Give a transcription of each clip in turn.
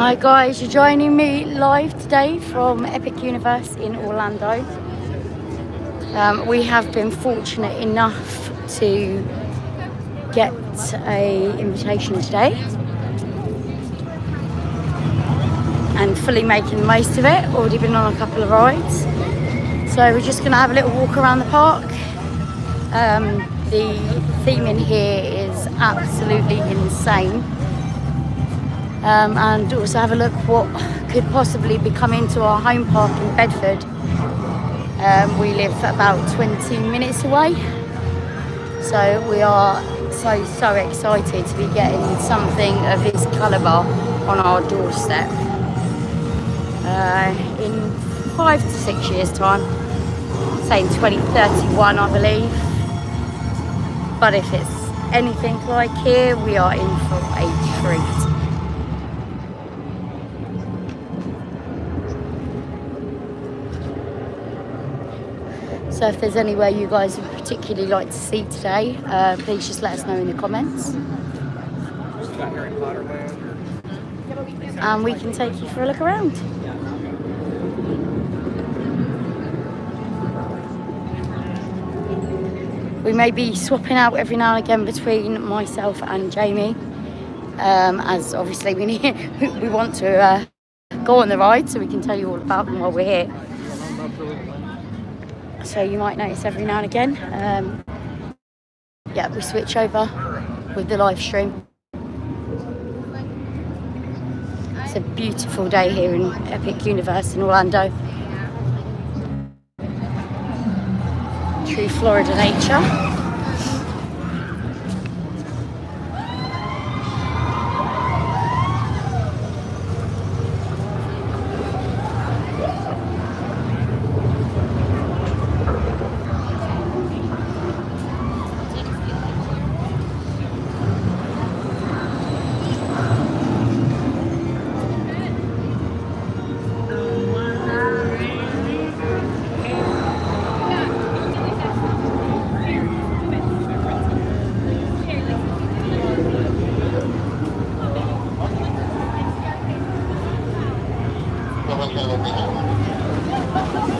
Hi guys, you're joining me live today from Epic Universe in Orlando. We have been fortunate enough to get a invitation today and fully making the most of it. Already been on a couple of rides. So we're just going to have a little walk around the park. The theme in here is absolutely insane. And also have a look what could possibly be coming to our home park in Bedford. We live about 20 minutes away, so we are so excited to be getting something of this calibre on our doorstep in 5 to 6 years time, say in 2031 I believe. But if it's anything like here, we are in for a treat. So if there's anywhere you guys would particularly like to see today, please just let us know in the comments. And we can take you for a look around. We may be swapping out every now and again between myself and Jamie, as obviously we want to go on the ride so we can tell you all about them while we're here. So you might notice every now and again, yeah, we switch over with the live stream. It's a beautiful day here in Epic Universe in Orlando. True Florida nature.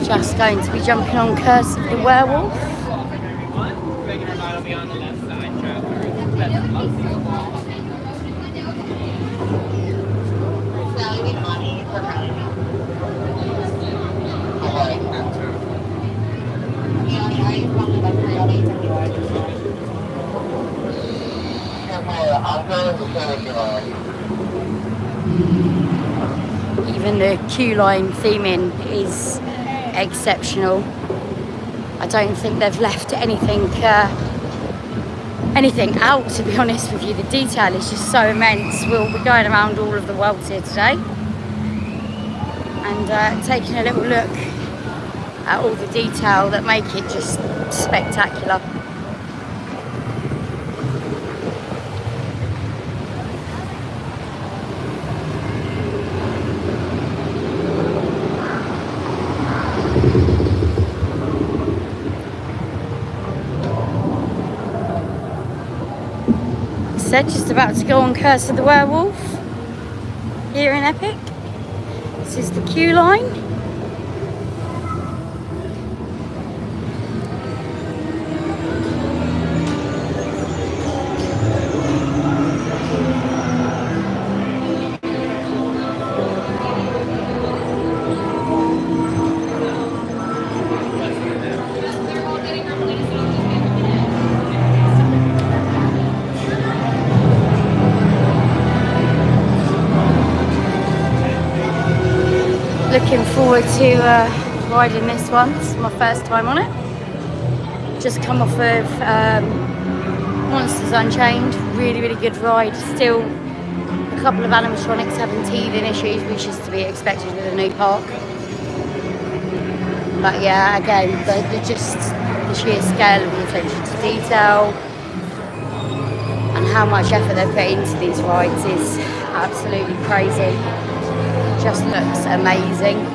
Just going to be jumping on Curse of the Werewolf. Even the queue line theming is exceptional. I don't think they've left anything out, to be honest with you. The detail is just so immense. We'll be going around all of the worlds here today and taking a little look at all the detail that make it just spectacular. Just about to go on Curse of the Werewolf here in Epic. This is the queue line. Looking forward to riding this one. This is my first time on it. Just come off of Monsters Unchained. Really good ride. Still a couple of animatronics having teething issues, which is to be expected with a new park. But yeah, again, the sheer scale of the attention to detail and how much effort they've put into these rides is absolutely crazy. Just looks amazing.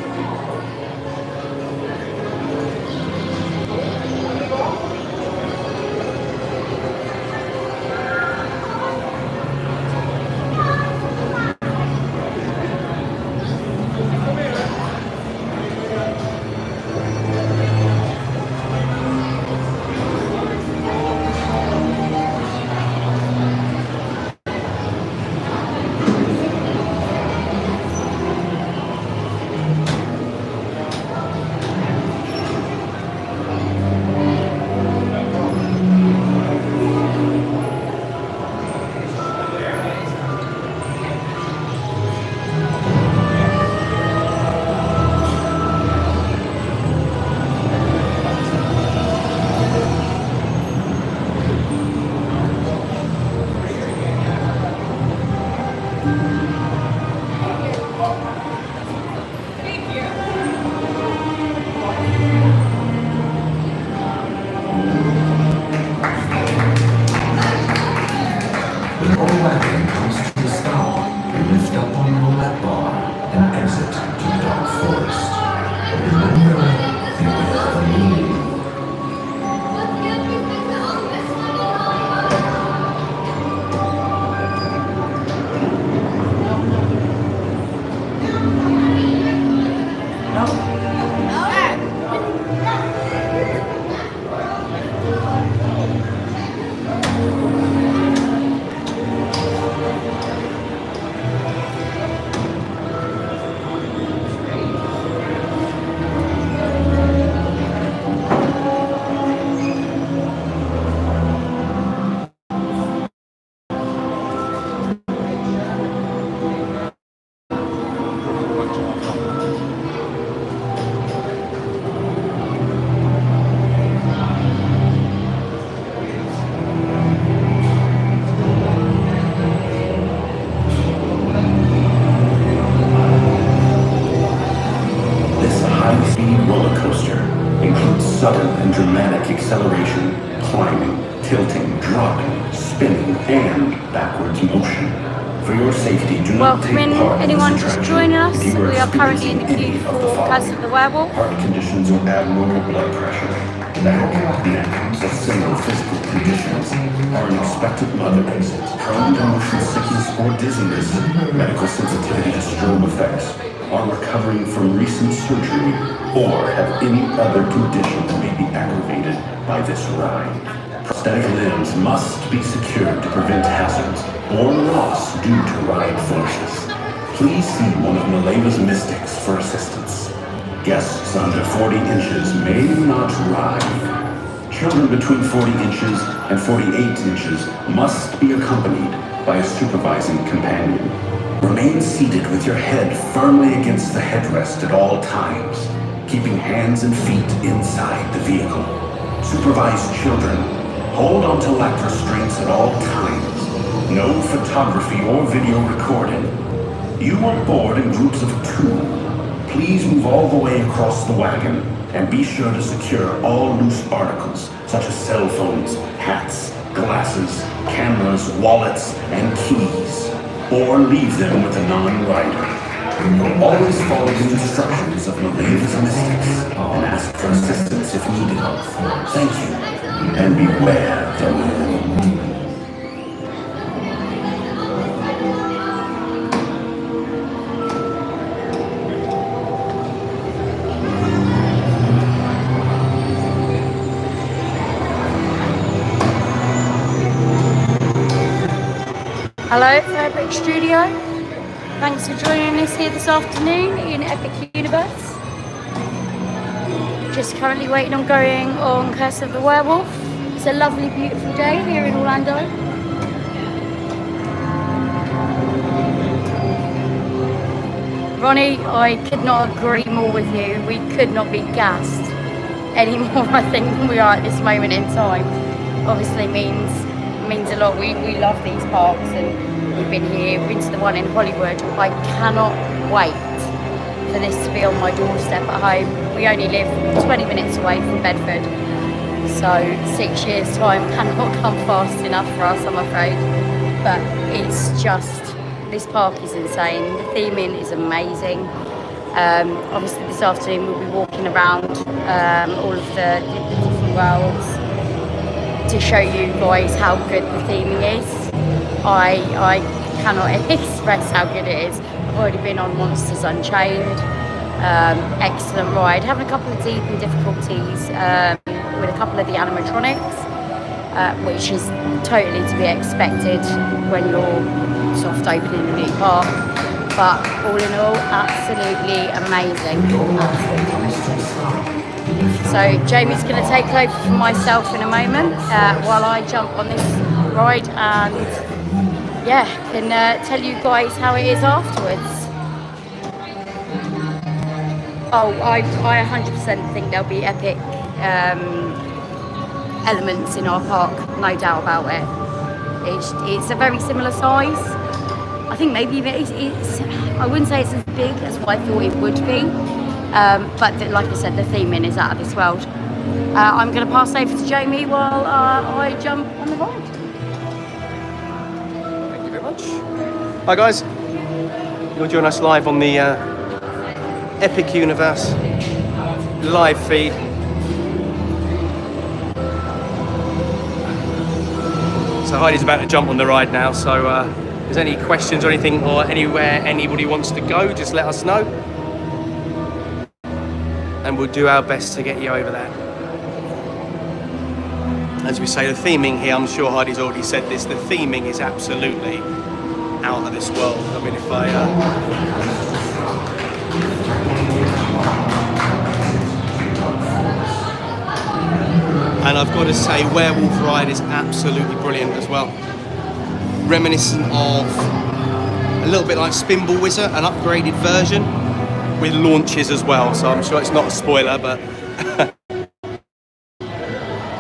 towards motion. For your safety, do not Welcome take in part in anyone this just attraction joining us. if you are We are currently in the experiencing queue any of the for Curse of the following: Werewolf. heart conditions or abnormal blood pressure, neck or similar physical conditions, are an expectant mothers, prone to motion sickness or dizziness, medical sensitivity to strobe effects, are recovering from recent surgery, or have any other condition that may be aggravated by this ride. Prosthetic limbs must be secured to prevent hazards or loss due to ride forces. Please see one of Maleva's mystics for assistance. Guests under 40 inches may not ride. Children between 40 inches and 48 inches must be accompanied by a supervising companion. Remain seated with your head firmly against the headrest at all times, keeping hands and feet inside the vehicle. Supervise children. Hold onto lap restraints at all times. No photography or video recording. You are board in groups of 2. Please move all the way across the wagon and be sure to secure all loose articles such as cell phones, hats, glasses, cameras, wallets, and keys, or leave them with a non-rider. Always follow the instructions of Maleva's mystics and ask for assistance if needed. Thank you, and beware the moon. Hello, Fabric Studio. Thanks for joining us here this afternoon in Epic Universe. Just currently waiting on going on Curse of the Werewolf. It's a lovely, beautiful day here in Orlando. Ronnie, I could not agree more with you. We could not be gassed any more, I think, than we are at this moment in time. Obviously means a lot. We love these parks, and we've been here, we've been to the one in Hollywood. I cannot wait for this to be on my doorstep at home. We only live 20 minutes away from Bedford, so 6 years time cannot come fast enough for us, I'm afraid. But it's just, this park is insane. The theming is amazing. Obviously this afternoon we'll be walking around all of the different worlds to show you guys how good the theming is. I cannot express how good it is. I've already been on Monsters Unchained. Excellent ride. Having a couple of teething difficulties with a couple of the animatronics, which is totally to be expected when you're soft opening a new park. But all in all, absolutely amazing. So Jamie's going to take over from myself in a moment while I jump on this ride and yeah, can tell you guys how it is afterwards. Oh, I 100% think there'll be epic elements in our park, no doubt about it. It's a very similar size. I think maybe even it's I wouldn't say it's as big as what I thought it would be, but like I said, the theming is out of this world. I'm going to pass over to Jamie while I jump on the ride. Thank you very much. Hi guys, you'll join us live on the Epic Universe live feed. So Heidi's about to jump on the ride now, so if there's any questions or anything, or anywhere anybody wants to go, just let us know and we'll do our best to get you over there. As we say, the theming here, I'm sure Heidi's already said this, the theming is absolutely out of this world. I mean, if I and I've got to say, Werewolf Ride is absolutely brilliant as well. Reminiscent of a little bit like Spinball Wizard, an upgraded version with launches as well. So I'm sure it's not a spoiler, but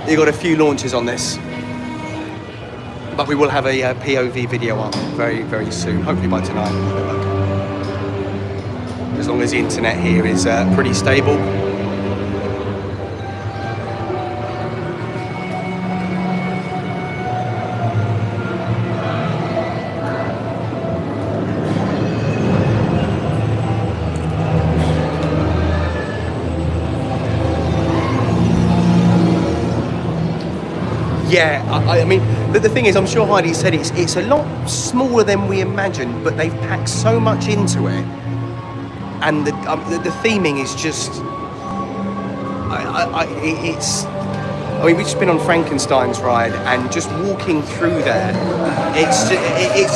you got a few launches on this. But we will have a POV video up very, very soon, hopefully by tonight. As long as the internet here is pretty stable. I mean, the thing is, I'm sure Heidi said it's a lot smaller than we imagined, but they've packed so much into it, and the theming is just, I mean, we've just been on Frankenstein's ride, and just walking through there, it's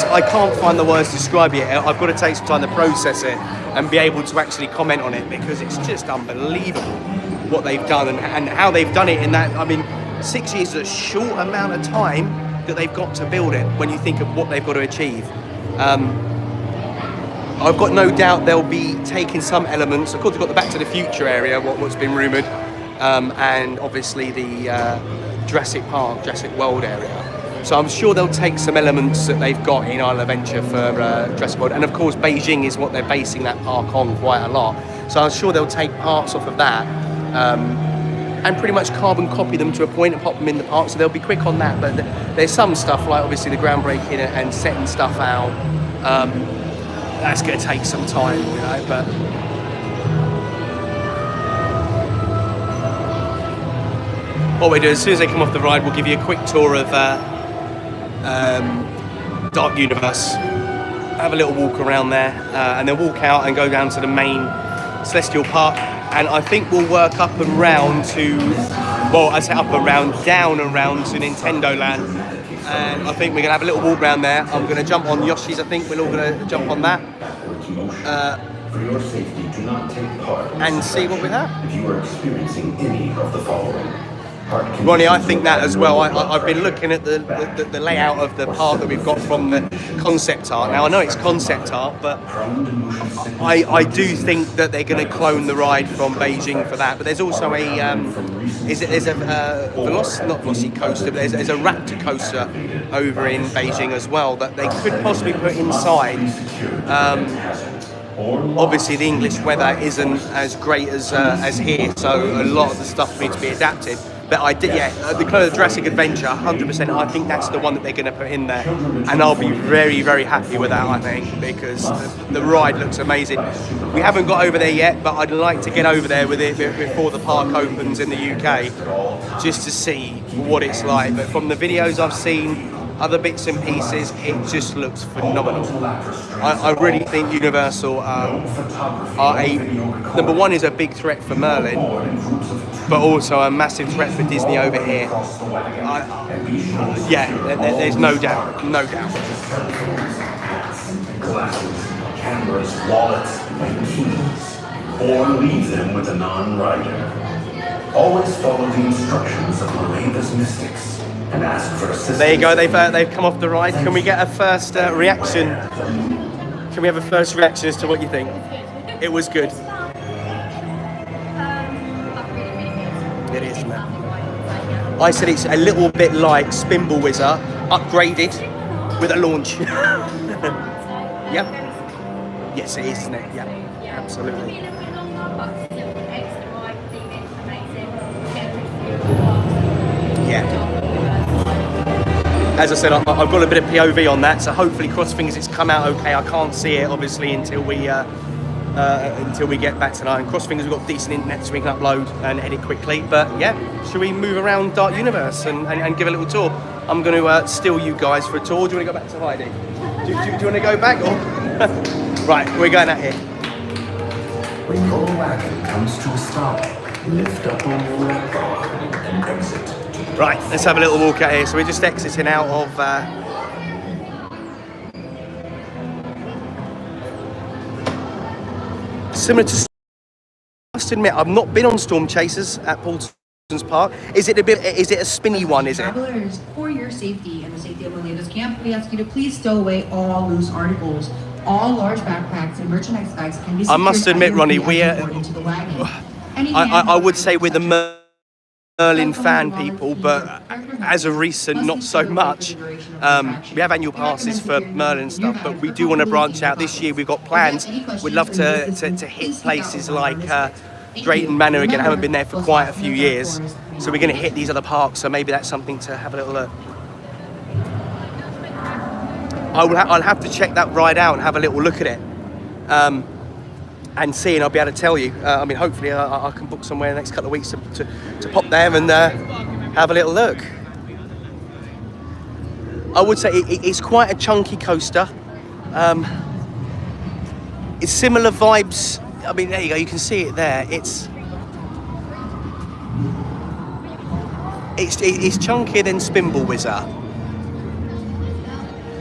I can't find the words to describe it. I've got to take some time to process it and be able to actually comment on it, because it's just unbelievable what they've done and how they've done it in that. I mean, 6 years is a short amount of time that they've got to build it when you think of what they've got to achieve. I've got no doubt they'll be taking some elements. Of course, they've got the Back to the Future area, what's been rumoured, and obviously the Jurassic Park, Jurassic World area. So I'm sure they'll take some elements that they've got in Isle Adventure for Jurassic World. And of course, Beijing is what they're basing that park on quite a lot. So I'm sure they'll take parts off of that and pretty much carbon copy them to a point and pop them in the park. So they'll be quick on that. But there's some stuff, like obviously the groundbreaking and setting stuff out. That's going to take some time, you know, but... What we do, as soon as they come off the ride, we'll give you a quick tour of Dark Universe, have a little walk around there, and then walk out and go down to the main Celestial Park. And I think we'll work up and round to, well, I say up and round, down and round to Nintendo Land. And I think we're going to have a little walk around there. I'm going to jump on Yoshi's, I think we're all going to jump on that. For your safety, do not take part and see what we have. If you are experiencing any of the following. Ronnie, I think that as well. I've been looking at the layout of the park that we've got from the concept art. Now, I know it's concept art, but I do think that they're going to clone the ride from Beijing for that. But there's also there's a not Velocity coaster, but there's a Raptor coaster over in Beijing as well that they could possibly put inside. Obviously, the English weather isn't as great as here, so a lot of the stuff needs to be adapted. But the Jurassic Adventure, 100%. I think that's the one that they're going to put in there, and I'll be very, very happy with that. I think because the ride looks amazing. We haven't got over there yet, but I'd like to get over there with it before the park opens in the UK, just to see what it's like. But from the videos I've seen, other bits and pieces, it just looks phenomenal. I really think Universal are number one is a big threat for Merlin, but also a massive threat for Disney over here. There's no doubt. Glasses, cameras, wallets, and keys, or leave them with a non-rider. Always follow the instructions of Maleva's mystics. And ask for assistance. There you go, they've come off the ride. Can we get a first reaction? Can we have a first reaction as to what you think? It was good. It is, man. I said it's a little bit like Spinball Wizard, upgraded with a launch. Yep. Yes, it is, isn't it? Yeah, absolutely. Yeah. As I said, I've got a bit of POV on that, so hopefully, cross fingers, it's come out okay. I can't see it, obviously, until we get back tonight. And cross fingers, we've got decent internet, so we can upload and edit quickly. But yeah, should we move around Dark Universe and give a little tour? I'm going to steal you guys for a tour. Do you want to go back to Heidi? Do you want to go back? Or right, we're going out here. When your wagon comes to a stop, lift up on your left arm and exit. Right, let's have a little walk out here. So we're just exiting out of similar to. I must admit, I've not been on Storm Chasers at Paulson's Park. Is it a spinny one? Is it? Travelers, for your safety and the safety of Maleva's camp, we ask you to please stow away all loose articles. All large backpacks and merchandise bags can be. I must admit, Ronnie, I would say we're the Merlin fan people, but as of recent, not so much. We have annual passes for Merlin stuff, but we do want to branch out. This year we've got plans. We'd love to hit places like Drayton Manor again. I haven't been there for quite a few years, so we're going to hit these other parks, so maybe that's something to have a little look. I'll have to check that ride out and have a little look at it. And see, and I'll be able to tell you. I mean, hopefully I can book somewhere in the next couple of weeks to pop there and have a little look. I would say it's quite a chunky coaster. It's similar vibes. I mean, there you go. You can see it there. It's chunkier than Spinball Whizzer.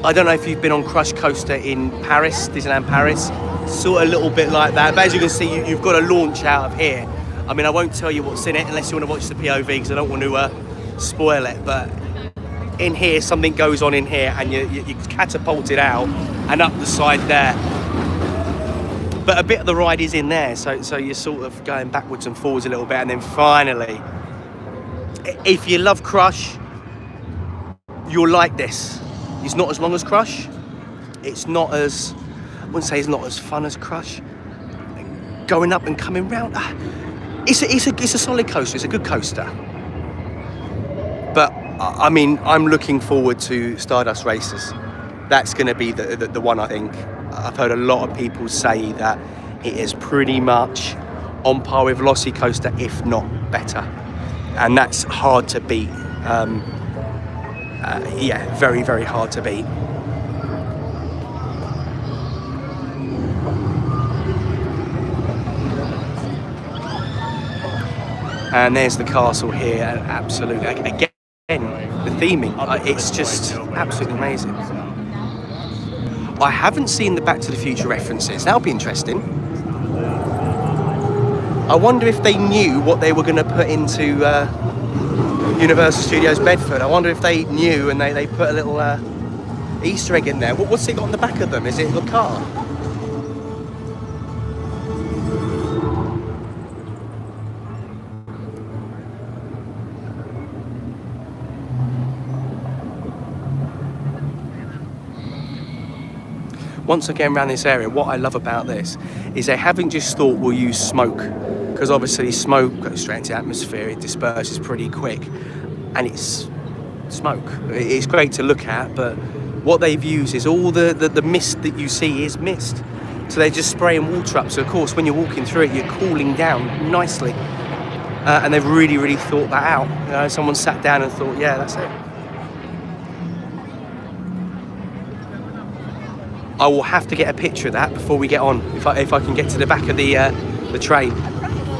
I don't know if you've been on Crush Coaster in Paris, Disneyland Paris. Sort of a little bit like that. But as you can see, you've got a launch out of here. I mean, I won't tell you what's in it unless you want to watch the POV because I don't want to spoil it. But in here, something goes on in here, and you catapulted out and up the side there. But a bit of the ride is in there, so you're sort of going backwards and forwards a little bit, and then finally, if you love Crush, you'll like this. It's not as long as Crush. It's not as, I wouldn't say it's not as fun as Crush. Going up and coming round, it's a solid coaster. It's a good coaster. But I mean, I'm looking forward to Stardust Racers. That's going to be the one, I think. I've heard a lot of people say that it is pretty much on par with Velocicoaster, if not better. And that's hard to beat. Yeah, very, very hard to beat. And there's the castle here, absolutely. Again, the theming, it's just absolutely amazing. I haven't seen the Back to the Future references. That'll be interesting. I wonder if they knew what they were going to put into Universal Studios Bedford. I wonder if they knew and they put a little Easter egg in there. What's it got on the back of them? Is it a car? Once again around this area, what I love about this is they haven't just thought we'll use smoke, because obviously smoke goes straight into the atmosphere, it disperses pretty quick, and it's smoke. It's great to look at, but what they've used is all the mist that you see is mist. So they're just spraying water up, so of course when you're walking through it, you're cooling down nicely. And they've really, really thought that out. You know, someone sat down and thought, yeah, that's it. I will have to get a picture of that before we get on. If I can get to the back of the train,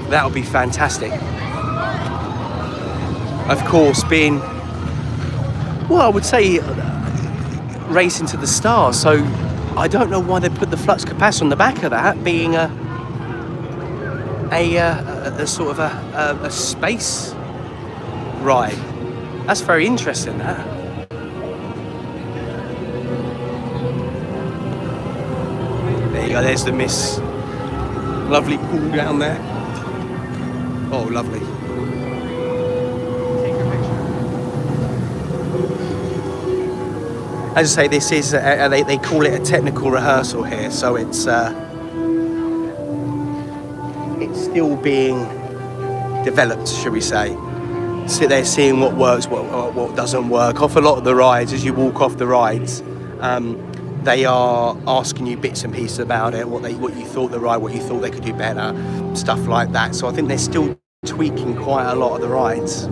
that would be fantastic. Of course, being, well, I would say racing to the stars. So I don't know why they put the flux capacitor on the back of that, being a sort of a space ride. That's very interesting, that. There you go, there's the mist. Lovely pool down there. Oh, lovely. As I say, this is, they call it a technical rehearsal here, so it's still being developed, shall we say. Sit there seeing what works, what doesn't work. Off a lot of the rides, as you walk off the rides, they are asking you bits and pieces about it, what you thought the ride, what you thought they could do better, stuff like that. So I think they're still tweaking quite a lot of the rides.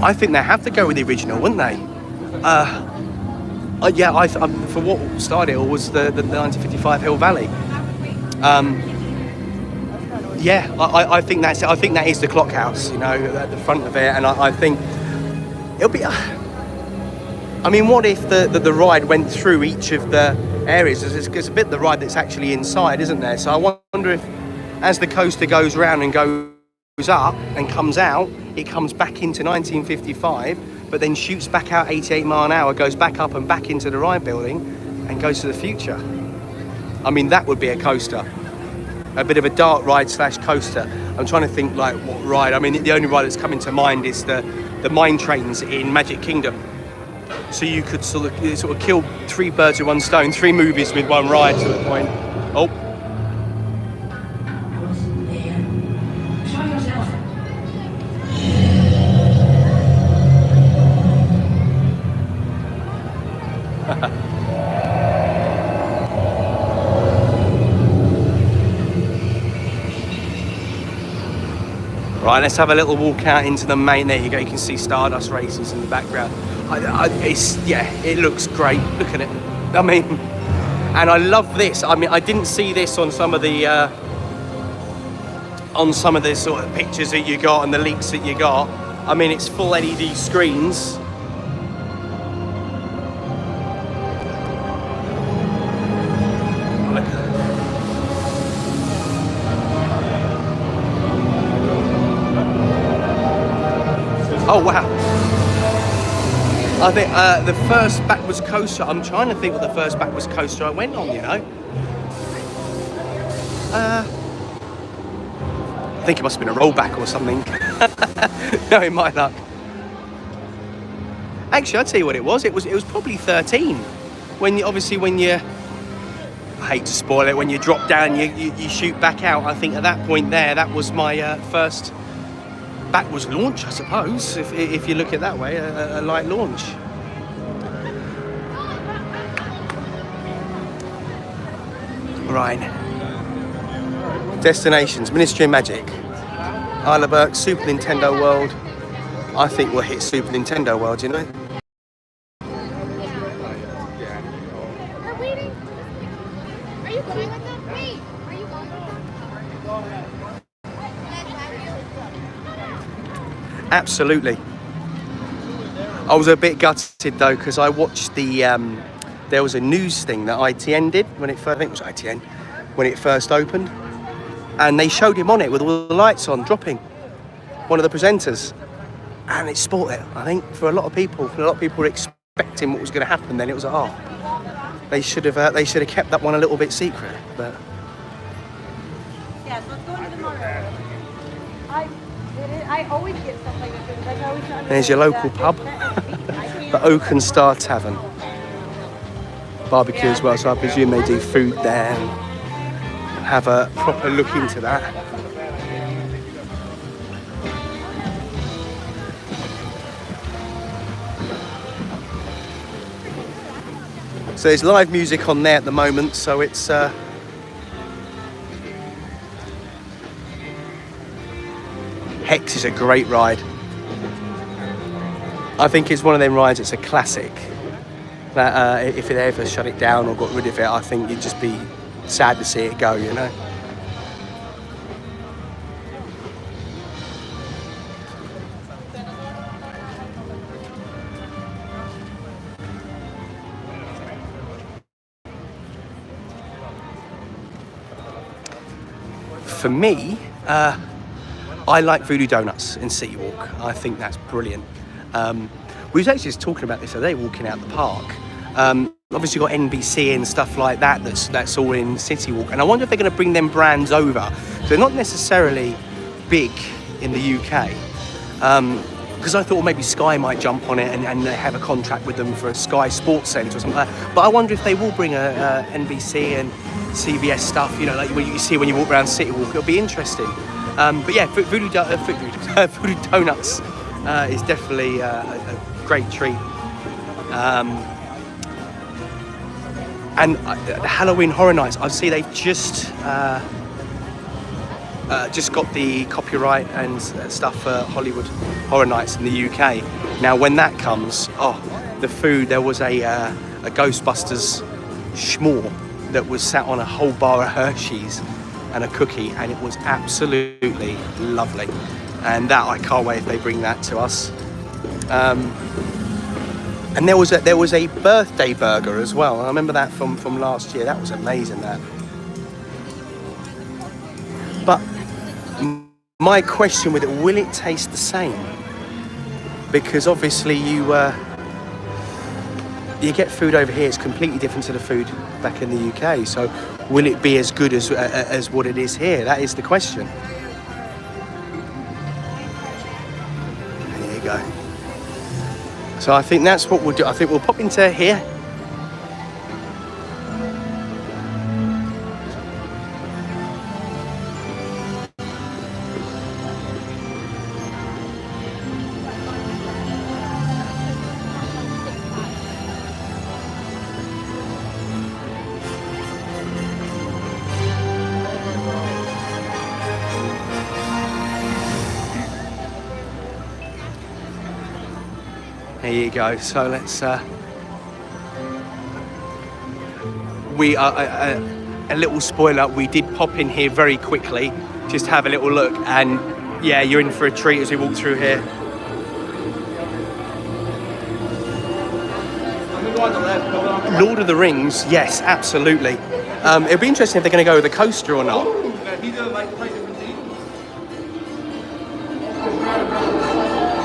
I think they have to go with the original, wouldn't they? Yeah, for what started it all was the 1955 Hill Valley. Yeah, I think that's it. I think that is the clock house, you know, at the front of it, and I think it'll be. I mean, what if the ride went through each of the areas? There's a bit of the ride that's actually inside, isn't there? So I wonder if, as the coaster goes round and goes up and comes out, it comes back into 1955, but then shoots back out 88 mile an hour, goes back up and back into the ride building and goes to the future. I mean, that would be a coaster. A bit of a dark ride / coaster. I'm trying to think like what ride. I mean, the only ride that's coming to mind is the mine trains in Magic Kingdom. So you could sort of kill 3 birds with 1 stone, 3 movies with 1 ride to the point. Oh. Right, let's have a little walk out into the main. There you go, you can see Stardust Races in the background. It looks great. Look at it. I mean, and I love this. I mean, I didn't see this on some of the sort of pictures that you got and the leaks that you got. I mean, it's full LED screens. Look at it. Oh wow. I think the first backwards coaster, I'm trying to think what the first backwards coaster I went on, you know. I think it must have been a rollback or something. Knowing my luck. Actually, I'll tell you what it was. It was probably 13. When you, I hate to spoil it, when you drop down, you shoot back out. I think at that point there, that was my first backwards launch, I suppose, if you look at it that way, a light launch. Right. Destinations, Ministry of Magic, Isle of Berk, Super Nintendo World. I think we'll hit Super Nintendo World, you know? We're waiting. Are you going with them? Wait, are you going with them? Absolutely. I was a bit gutted though, because I watched there was a news thing that ITN did when it first, I think it was ITN, when it first opened. And they showed him on it with all the lights on, dropping, one of the presenters. And it spoiled it, I think, for a lot of people. A lot of people were expecting what was going to happen then. It was like, oh, they should have kept that one a little bit secret. But Yes, let's go into tomorrow. I always get stuff like this. Like I always understand there's your local that. pub, the Oak and Star Tavern. Barbecue as well, so I presume they do food there. And have a proper look into that. So there's live music on there at the moment, so it's Hex is a great ride. I think it's one of them rides, it's a classic. That if they ever shut it down or got rid of it, I think you'd just be sad to see it go, you know. For me, I like Voodoo Donuts in City Walk. I think that's brilliant. We was actually just talking about this the other day, walking out the park. Obviously you've got NBC and stuff like that that's all in City Walk. And I wonder if they're going to bring them brands over. So they're not necessarily big in the UK. Because I thought maybe Sky might jump on it and they have a contract with them for a Sky Sports Centre or something like that. But I wonder if they will bring a NBC and CBS stuff, you know, like what you see when you walk around City Walk. It'll be interesting. But yeah, Voodoo Donuts is definitely a great treat. And the Halloween Horror Nights, I see they've just got the copyright and stuff for Hollywood Horror Nights in the UK. Now, when that comes, the food, there was a Ghostbusters schmore that was sat on a whole bar of Hershey's and a cookie, and it was absolutely lovely. And that, I can't wait if they bring that to us. And there was a birthday burger as well. I remember that from last year. That was amazing, that. But my question with it, will it taste the same? Because obviously you get food over here, it's completely different to the food back in the UK. So will it be as good as what it is here? That is the question. There you go. So I think that's what we'll do. I think we'll pop into here. There you go. So let's. We are a little spoiler. We did pop in here very quickly, just have a little look, and yeah, you're in for a treat as we walk through here. Lord of the Rings, yes, absolutely. It'll be interesting if they're going to go with a coaster or not.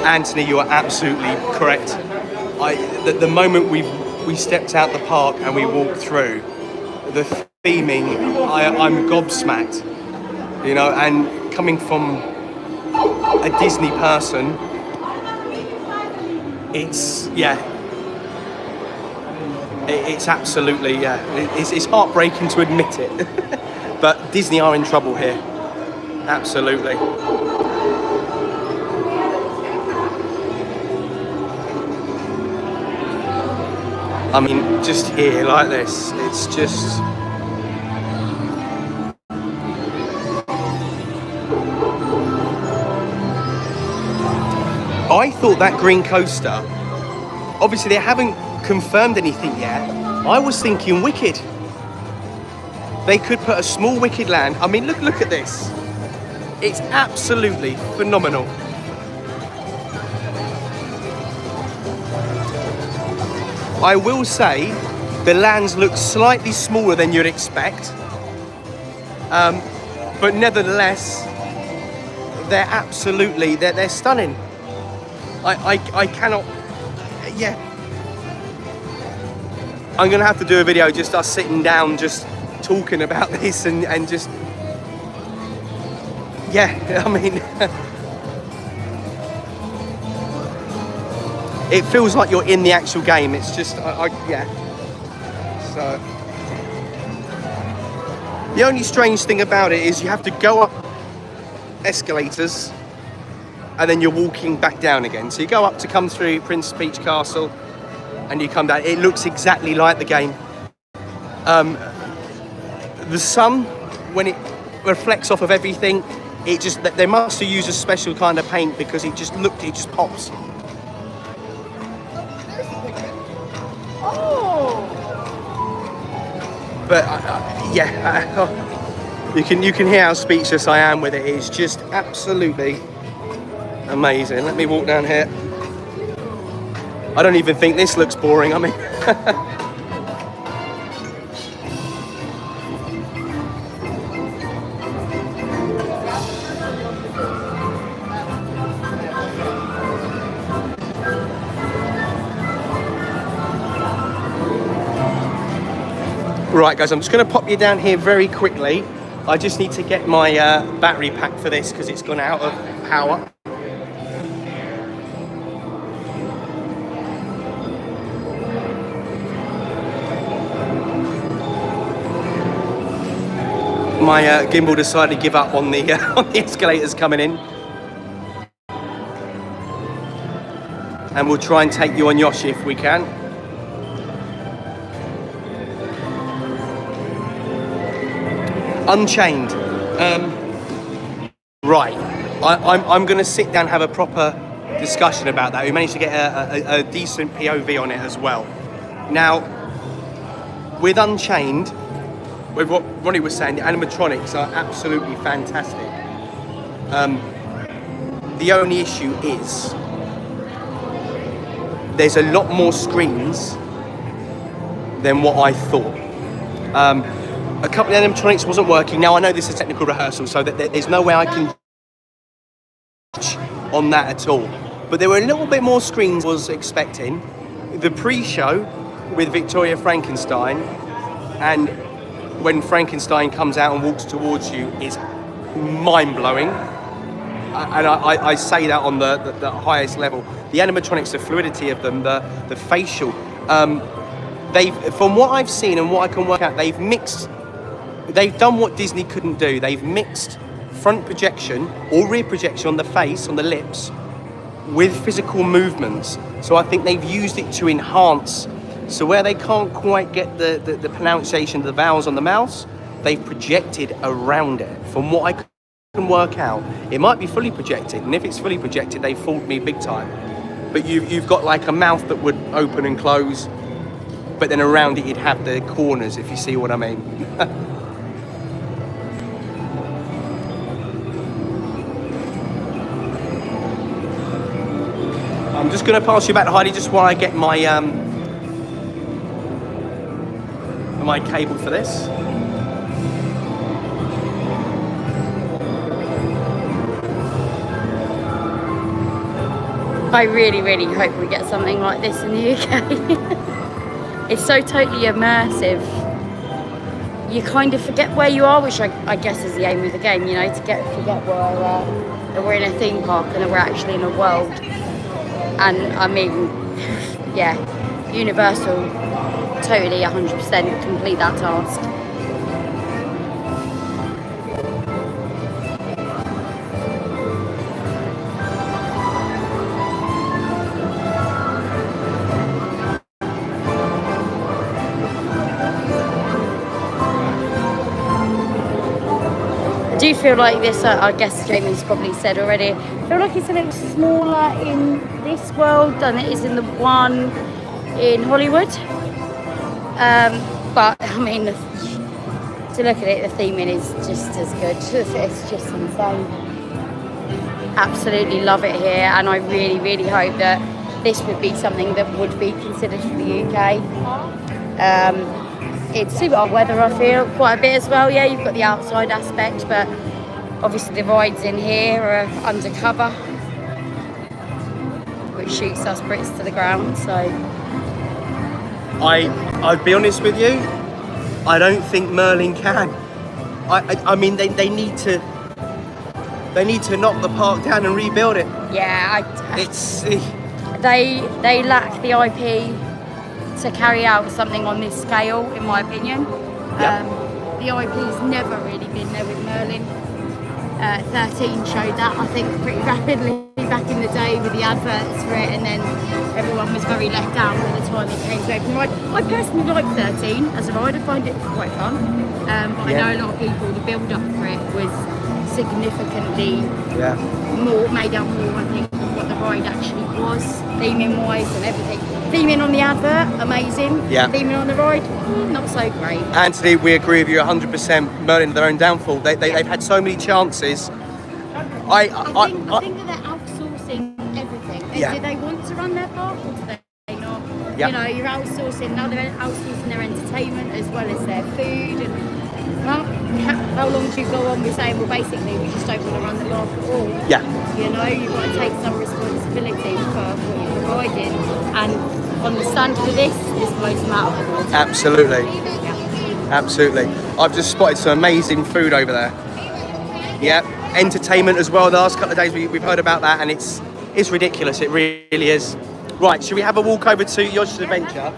Anthony, you are absolutely correct. The moment we stepped out the park and we walked through, the theming, I'm gobsmacked, you know, and coming from a Disney person, it's, yeah, it's absolutely, yeah, it's heartbreaking to admit it, but Disney are in trouble here, absolutely. I mean, just here like this, it's just... I thought that green coaster, obviously they haven't confirmed anything yet. I was thinking Wicked. They could put a small Wicked land. I mean, look at this. It's absolutely phenomenal. I will say the lands look slightly smaller than you'd expect, but nevertheless, they're absolutely, they're stunning. I cannot, yeah. I'm gonna have to do a video just us sitting down, just talking about this and just, yeah, I mean, it feels like you're in the actual game. It's just, yeah. So, the only strange thing about it is you have to go up escalators and then you're walking back down again. So you go up to come through Prince Peach Castle and you come down. It looks exactly like the game. The sun, when it reflects off of everything, it just, they must have used a special kind of paint because it just pops. But yeah, you can hear how speechless I am with it. It's just absolutely amazing. Let me walk down here. I don't even think this looks boring. I mean, right guys, I'm just going to pop you down here very quickly. I just need to get my battery pack for this because it's gone out of power. My gimbal decided to give up on the on the escalators coming in. And we'll try and take you on Yoshi if we can. Unchained. Right, I'm going to sit down and have a proper discussion about that. We managed to get a decent POV on it as well. Now, with Unchained, with what Ronnie was saying, the animatronics are absolutely fantastic. The only issue is there's a lot more screens than what I thought. A couple of animatronics wasn't working. Now I know this is technical rehearsal, so that there's no way I can judge on that at all. But there were a little bit more screens than I was expecting. The pre-show with Victoria Frankenstein, and when Frankenstein comes out and walks towards you, is mind-blowing. And I say that on the highest level. The animatronics, the fluidity of them, the facial, from what I've seen and what I can work out, they've done what Disney couldn't do. They've mixed front projection or rear projection on the face, on the lips, with physical movements. So I think they've used it to enhance. So where they can't quite get the pronunciation of the vowels on the mouth, they've projected around it. From what I can work out, it might be fully projected, and if it's fully projected, they fooled me big time. but you've got like a mouth that would open and close, but then around it you'd have the corners, if you see what I mean. I'm just going to pass you back to Heidi just while I get my my cable for this. I really, really hope we get something like this in the UK. It's so totally immersive. You kind of forget where you are, which I guess is the aim of the game, you know, to forget where that we're in a theme park and that we're actually in a world. And I mean, yeah, Universal totally 100% complete that task. I do feel like this, I guess Jamie's probably said already, I feel like it's a little smaller in this world than it is in the one in Hollywood. But I mean, to look at it, the theming is just as good. It's just insane. Absolutely love it here, and I really, really hope that this would be something that would be considered for the UK. It's suited our weather, I feel, quite a bit as well. Yeah, you've got the outside aspect, but obviously the rides in here are undercover, which shoots us Brits to the ground. So I'd be honest with you, I don't think Merlin can. I mean, they need to knock the park down and rebuild it. yeah, It's they lack the IP to carry out something on this scale, in my opinion. The IP's never really been there with Merlin. 13 showed that, I think, pretty rapidly back in the day with the adverts for it, and then everyone was very let down by the time it came to open ride. I personally like 13 as a ride. I find it quite fun, but I know a lot of people, the build up for it was significantly more, made up more, I think, of what the ride actually was, theming wise and everything. Theming on the advert, amazing. Yeah. Theming on the ride, not so great. Anthony, we agree with you 100%. Merlin, their own downfall. They've had so many chances. I think that they're outsourcing everything. Do they want to run their park or do they not? Yep. You know, you're outsourcing, now they're outsourcing their entertainment as well as their food. And how long do you go on with saying, well, basically, we just don't want to run the park at all? Yeah. You know, you've got to take some responsibility for what you're providing. And on the standard of this blows them out of the water. Absolutely. Yeah. Absolutely. I've just spotted some amazing food over there. Yeah. Entertainment as well. The last couple of days we've heard about that, and it's ridiculous. It really is. Right, should we have a walk over to Yoshi's Adventure?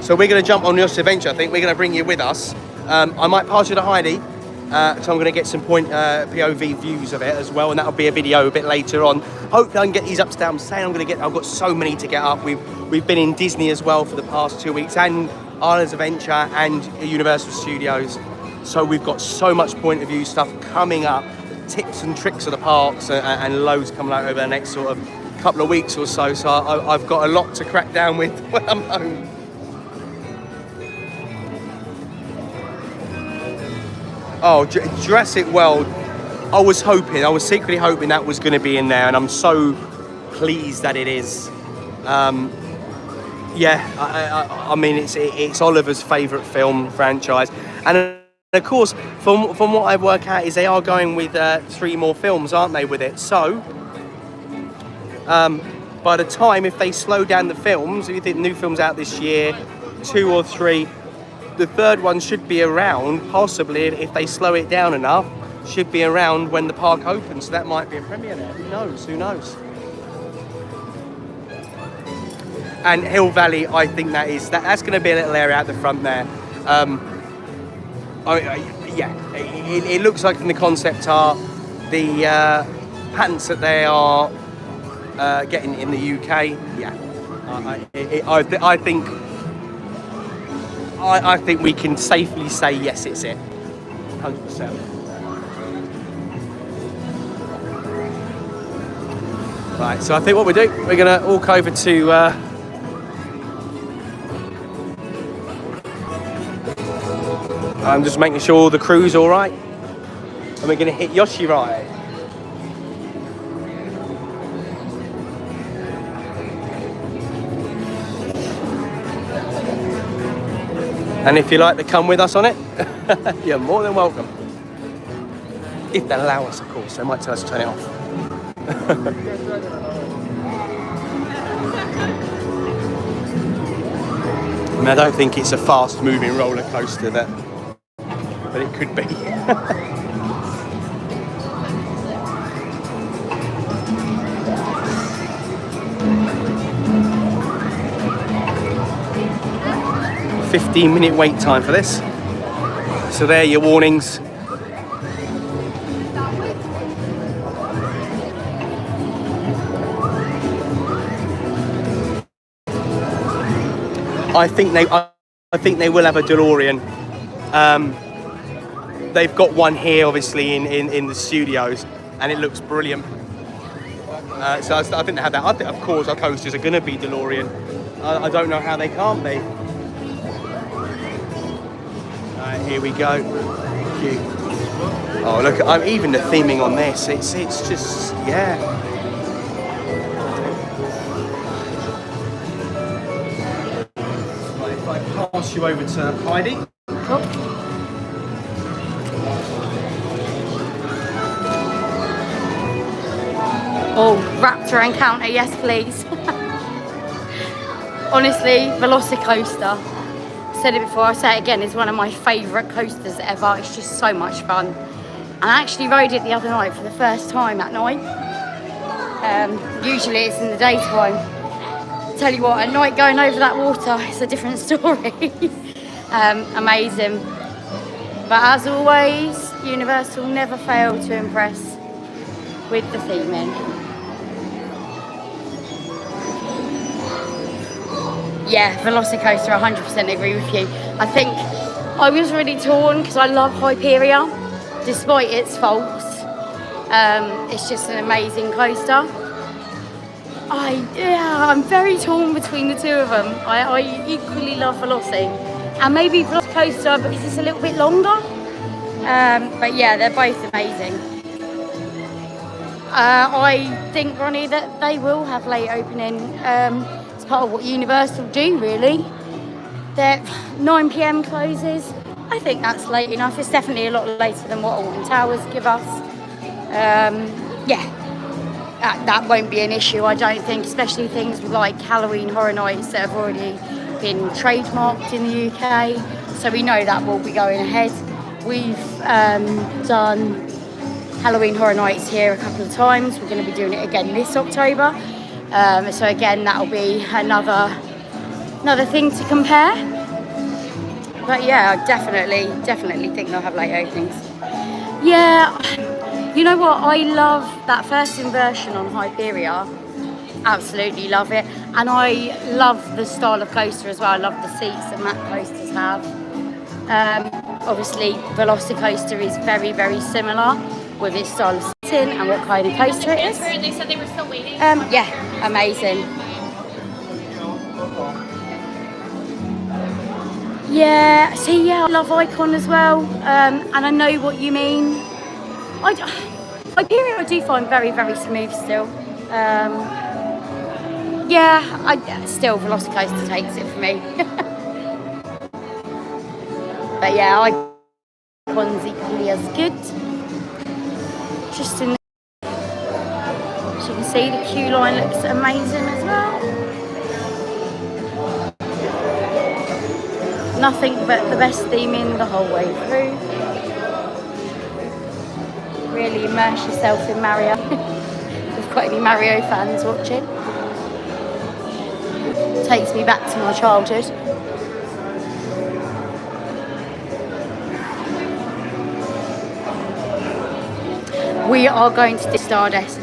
So we're going to jump on Yoshi's Adventure. I think we're going to bring you with us. I might pass you to Heidi. So I'm going to get some POV views of it as well, and that'll be a video a bit later on. Hopefully I can get these up to down. I'm saying I've got so many to get up. We've been in Disney as well for the past 2 weeks, and Islands Adventure and Universal Studios. So we've got so much point of view stuff coming up, tips and tricks of the parks, and loads coming out over the next sort of couple of weeks or so. So I've got a lot to crack down with when I'm home. Oh, Jurassic World, I was secretly hoping that was going to be in there, and I'm so pleased that it is. I mean, it's Oliver's favourite film franchise, and of course, from what I work out is they are going with 3 more films, aren't they, with it? So, by the time, if they slow down the films, if you think new films out this year, 2 or 3, the third one should be around, possibly, if they slow it down enough, should be around when the park opens. So that might be a premiere there. Who knows? And Hill Valley, I think that's going to be a little area out the front there. It looks like in the concept art, the patents that they are getting in the UK, I think we can safely say yes, it's it, 100%. Right, so I think what we do, we're gonna walk over to I'm just making sure the crew's all right, and we're gonna hit Yoshi Ride. And if you'd like to come with us on it, you're more than welcome. If they'll allow us, of course. They might tell us to turn it off. I mean, I don't think it's a fast-moving roller coaster, but it could be. A 15-minute wait time for this. So there are your warnings. I think they will have a DeLorean. They've got one here, obviously, in the studios, and it looks brilliant. So I think they have that. I think, of course, our coasters are going to be DeLorean. I don't know how they can't be. Here we go. Cute. Oh, look! Even the theming on this. It's just, yeah. If I pass you over to Heidi. Oh, Raptor encounter, yes please. Honestly, Velocicoaster, said it before, I'll say it again, is one of my favourite coasters ever. It's just so much fun. And I actually rode it the other night for the first time at night. Usually it's in the daytime. Tell you what, at night going over that water, it's a different story. Amazing. But as always, Universal never fail to impress with the theming. Yeah, Velocicoaster, 100% agree with you. I think I was really torn because I love Hyperia, despite its faults. It's just an amazing coaster. I'm very torn between the two of them. I equally love Veloci, and maybe Velocicoaster because it's a little bit longer. But yeah, they're both amazing. I think, Ronnie, that they will have late opening. It's part of what Universal do, really. Their 9 PM closes. I think that's late enough. It's definitely a lot later than what Alton Towers give us. Yeah, that won't be an issue, I don't think, especially things like Halloween Horror Nights that have already been trademarked in the UK. So we know that will be going ahead. We've done Halloween Horror Nights here a couple of times. We're going to be doing it again this October. So again, that'll be another thing to compare. But yeah, I definitely think they'll have late openings. Yeah, you know what? I love that first inversion on Hyperia. Absolutely love it. And I love the style of coaster as well. I love the seats that Mack coasters have. Obviously, Velocicoaster is very, very similar with its style of sitting and what kind of coaster it is. And they said they were still waiting. Yeah, amazing. Yeah, see, yeah, I love Icon as well, and I know what you mean. Hyperia I do find very, very smooth still. Yeah, still Velocicoaster takes it for me. But yeah, Icon's equally as good. Just in the, as you can see, the queue line looks amazing as well. Nothing but the best theming the whole way through. Really immerse yourself in Mario. If we've got any Mario fans watching. Takes me back to my childhood. We are going to do Stardust,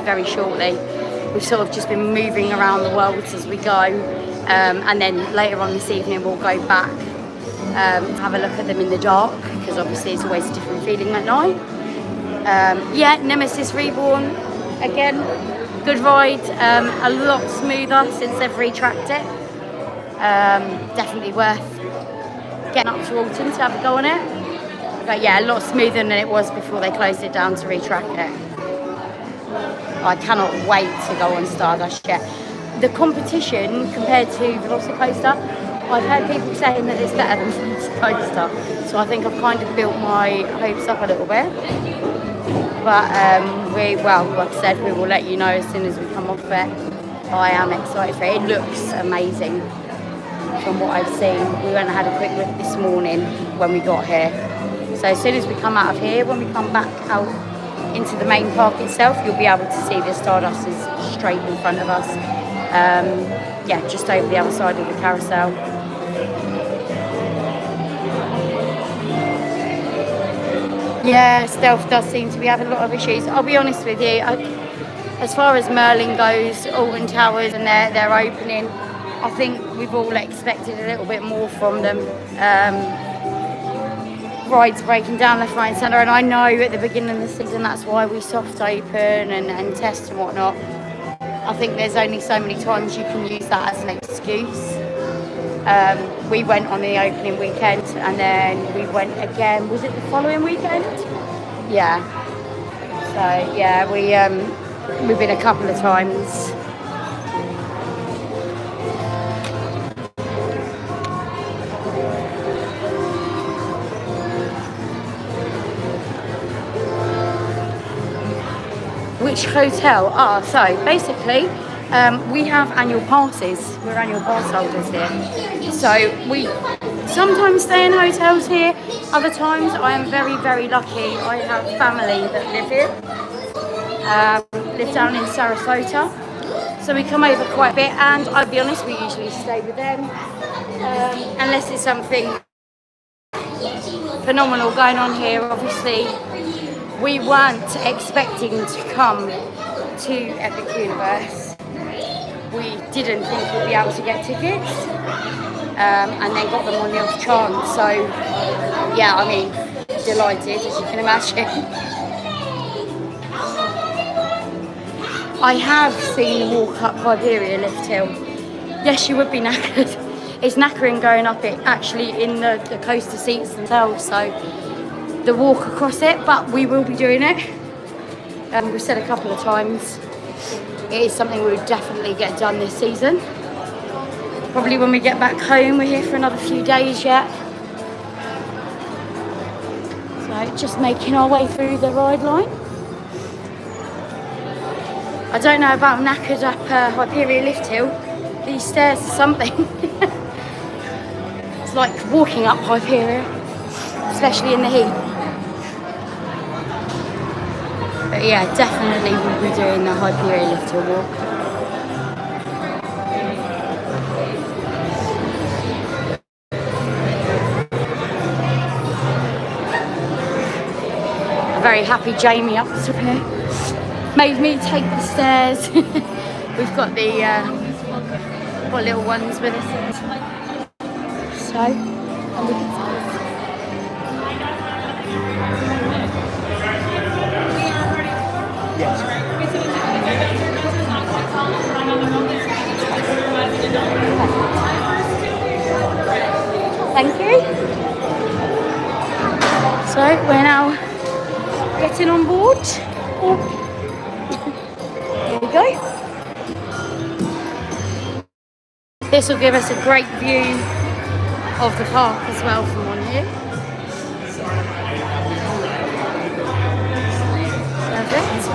very shortly. We've sort of just been moving around the world as we go. And then later on this evening we'll go back, have a look at them in the dark, because obviously it's always a different feeling at night. Yeah, Nemesis Reborn, again, good ride, a lot smoother since they've retracked it. Definitely worth getting up to Alton to have a go on it. But yeah, a lot smoother than it was before they closed it down to retrack it. I cannot wait to go on Stardust yet. The competition compared to Velocicoaster, I've heard people saying that it's better than Velocicoaster. So I think I've kind of built my hopes up a little bit. But like I said, we will let you know as soon as we come off it. I am excited for it. It looks amazing from what I've seen. We went and had a quick look this morning when we got here. So as soon as we come out of here, when we come back out into the main park itself, you'll be able to see the Stardust is straight in front of us. Yeah, just over the other side of the carousel. Yeah, Stealth does seem to be having a lot of issues. I'll be honest with you, as far as Merlin goes, Alton Towers and their opening, I think we've all expected a little bit more from them. Rides breaking down left, right and centre, and I know at the beginning of the season that's why we soft open and test and whatnot. I think there's only so many times you can use that as an excuse. We went on the opening weekend and then we went again, was it the following weekend? Yeah. So yeah, we've been a couple of times. Which hotel? So basically, we have annual passes. We're annual pass holders here. So we sometimes stay in hotels here. Other times I am very, very lucky. I have family that live here. Live down in Sarasota. So we come over quite a bit, and I'll be honest, we usually stay with them. Unless it's something phenomenal going on here, obviously. We weren't expecting to come to Epic Universe. We didn't think we'd be able to get tickets, and then got them on the off chance. So, yeah, I mean, delighted, as you can imagine. I have seen the walk up Hyperia lift hill. Yes, you would be knackered. It's knackering going up it, actually in the coaster seats themselves. So. The walk across it, but we will be doing it. We've said a couple of times it is something we would definitely get done this season. Probably when we get back home. We're here for another few days yet. So just making our way through the ride line. I don't know about knackered up Hyperia lift hill. These stairs are something. It's like walking up Hyperia, especially in the heat. But yeah, definitely we'll be doing the Hyperia lift hill walk. A very happy Jamie up here. Made me take the stairs. We've got the got little ones with us. So, thank you. So we're now getting on board. There we go. This will give us a great view of the park as well from on here. Perfect.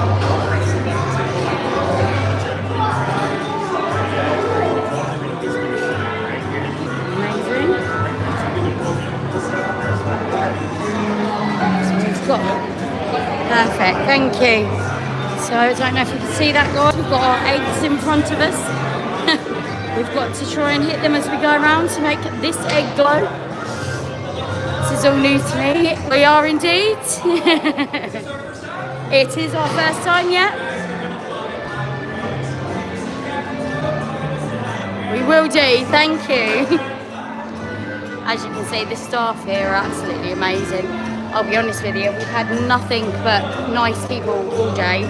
Amazing. So we've got perfect, thank you. So I don't know if you can see that, guys. We've got our eggs in front of us. We've got to try and hit them as we go around to make this egg glow. This is all new to me. We are indeed. It is our first time yet. We will do, thank you. As you can see, the staff here are absolutely amazing. I'll be honest with you, we've had nothing but nice people all day.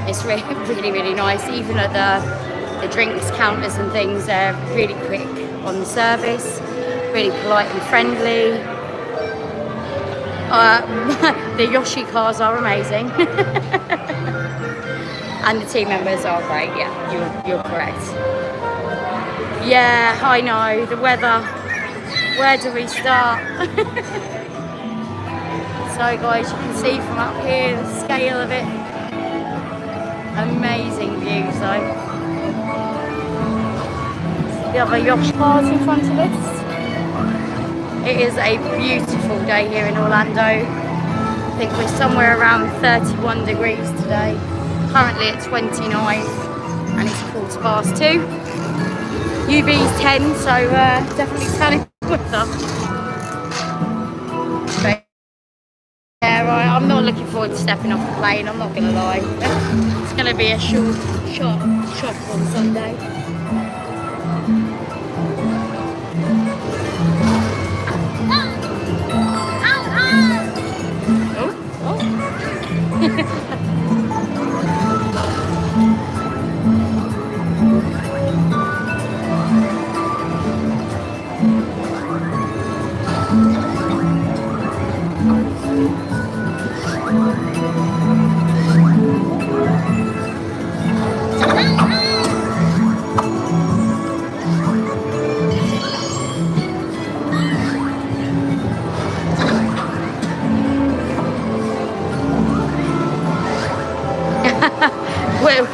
It's really, really, really nice. Even at the drinks counters and things, they're really quick on the service, really polite and friendly. The Yoshi cars are amazing. And the team members are great. Yeah, you're correct. Yeah, I know, the weather. Where do we start? So guys, you can see from up here the scale of it. Amazing views though. The other yacht cars in front of us. It is a beautiful day here in Orlando. I think we're somewhere around 31 degrees today. Currently at 29 and it's 2:15. UV's 10, so definitely tanning with them. But yeah, right, I'm not looking forward to stepping off the plane, I'm not gonna lie. It's gonna be a short shock on Sunday.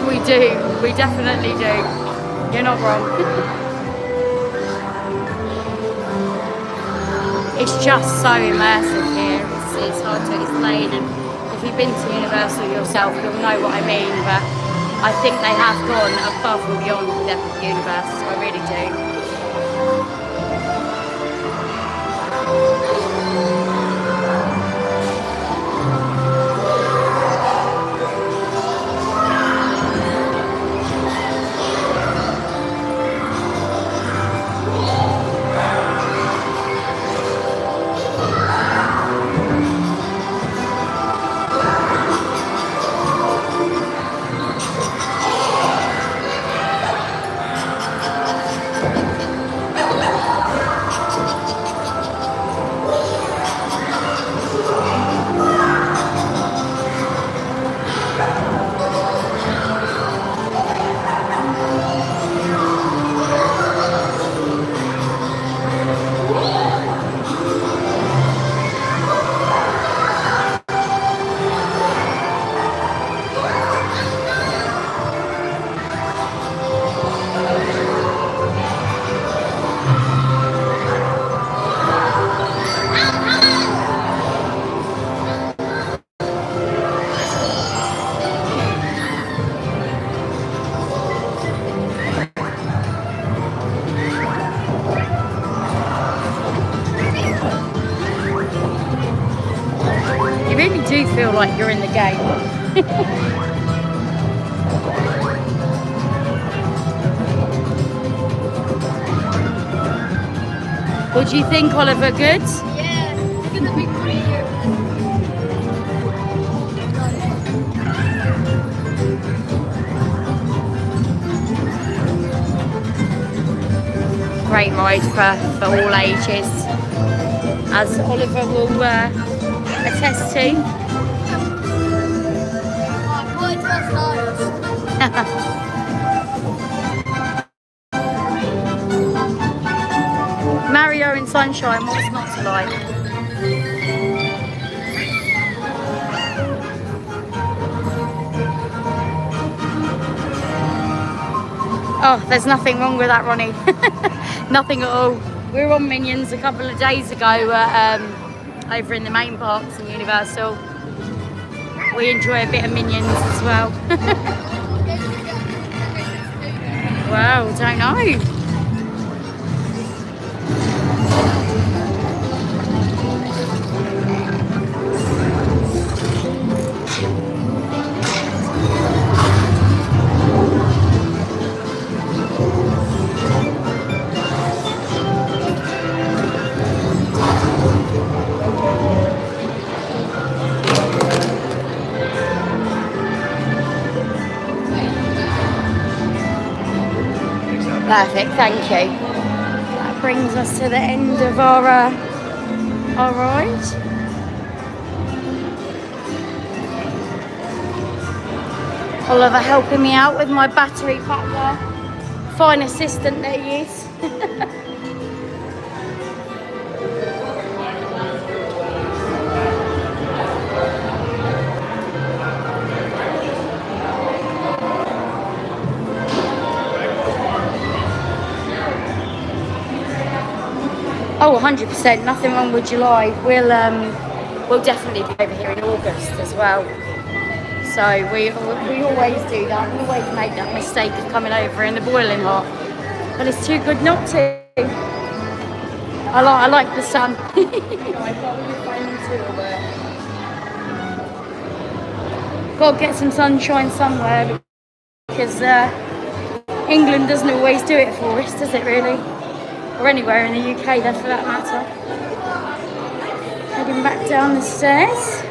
We do, we definitely do. You're not wrong. It's just so immersive here. It's hard to explain, and if you've been to Universal yourself, you'll know what I mean. But I think they have gone above and beyond with Epic Universe. I really do. You really do feel like you're in the game. What do you think, Oliver? Good? Yeah, it's gonna be pretty here. Great ride for all ages, as Oliver will attest to. Mario in sunshine, what's not to like? Oh, there's nothing wrong with that, Ronnie. Nothing at all. We were on Minions a couple of days ago over in the main parks in Universal. We enjoy a bit of Minions as well. Well, don't know. Perfect, thank you. That brings us to the end of our ride. Oliver helping me out with my battery pack there. Fine assistant that he is. Oh, 100%, nothing wrong with July. We'll definitely be over here in August as well. So we always do that. We always make that mistake of coming over in the boiling hot. But it's too good not to. I like the sun. I thought we were finding too, but got to get some sunshine somewhere because England doesn't always do it for us, does it really? Or anywhere in the UK, there for that matter. Heading back down the stairs.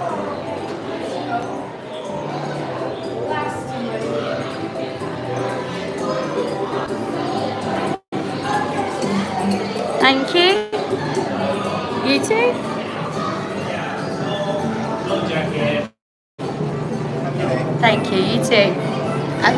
Thank you. You too. Thank you. You too. Like